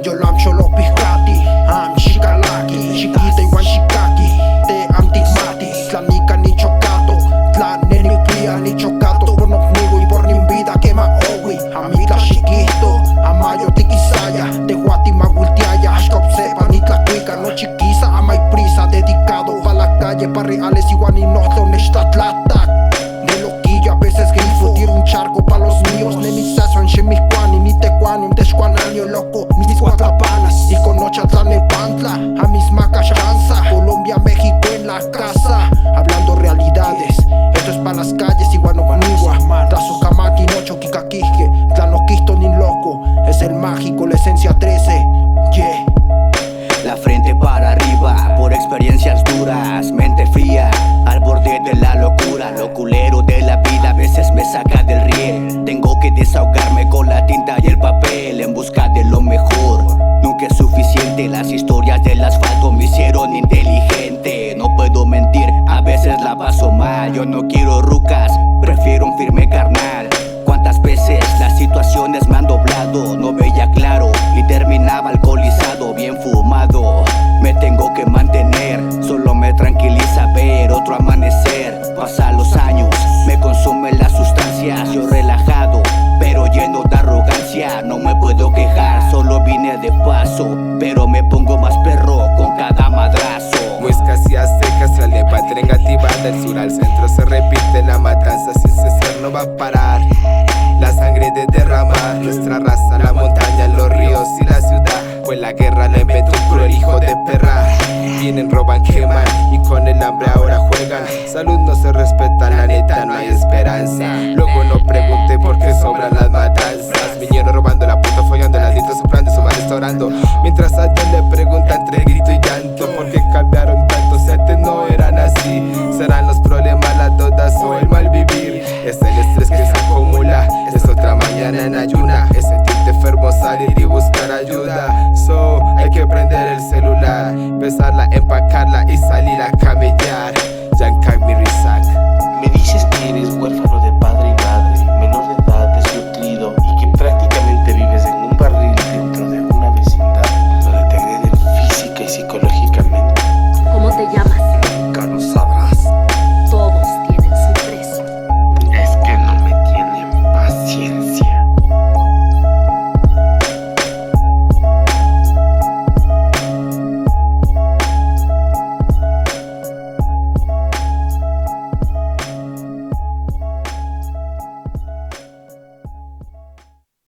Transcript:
yo lam solo piscati. Am shikalaki, chiquita igual shikaki. Te am tigmati, tlanica ni chocato. Tlan ni plia ni chocato. Por no nigo y por ni vida que ma owi. Amiga chiquito, amayo tikisaya. Te guati ma gultiaya, ashkop sepa ni tlacuica. No chiquisa, amay prisa, dedicado pa la calle, pa reales igual ni noto nesta tlatak. De loquillo a veces grifo, tiro un charco pa los míos. Neni sazón, shemikwani, ni tecuani, un tescuananio loco. Mis cuatro panas, y con noche en Pantla. A mis macas cansa, Colombia, México en la casa. Hablando realidades, esto es pa' las calles, igual no manigua. Tazo Kamaki, Nocho, Kikakije, Tlano Quisto, ni loco. Es el mágico, la esencia 13, yeah. La frente para arriba, por experiencias duras, mente fría, al borde de la locura. Lo culero de la vida a veces me saca del riel. Tengo que desahogarme con la tinta y el papel en busca de lo mejor. Nunca es suficiente, las historias del asfalto me hicieron inteligente. No puedo mentir, a veces la paso mal. Yo no quiero rucas, prefiero un firme carnal. Cuántas veces las situaciones me han doblado, no veía claro y terminaba alcoholizado, bien fumado. Me tengo que mantener, solo me tranquiliza ver otro amanecer. Pasan los años, me consumen las sustancias, yo relajado, pero lleno de arrogancia. No me puedo quejar, solo vine de paso, pero me pongo más perro con cada madrazo. Muescas y aztecas, la lepa negativa del sur al centro se repite. La matanza sin cesar no va a parar. La sangre de derramar, nuestra raza, la montaña, los ríos y la ciudad. Pues la guerra la inventó un cruel hijo de perra. Vienen, roban, queman y con el hambre ahora juegan. Salud no se respeta, la neta no hay esperanza. Luego no pregunte por qué sobran las matanzas. Vinieron robando la puta, follando, las dientes soplando, su madre restaurando. Mientras a Dios le pregunta entre grito y llanto por qué cambiaron tanto, si antes no eran así. Serán los problemas, las deudas o el mal vivir. Es el estrés que se acumula, es otra mañana en ayuna. Es sentirte enfermo, salir y buscar ayuda. So, hay que prender el celular, empezarla, empacarla y salir a camellar. Yankag mi risa.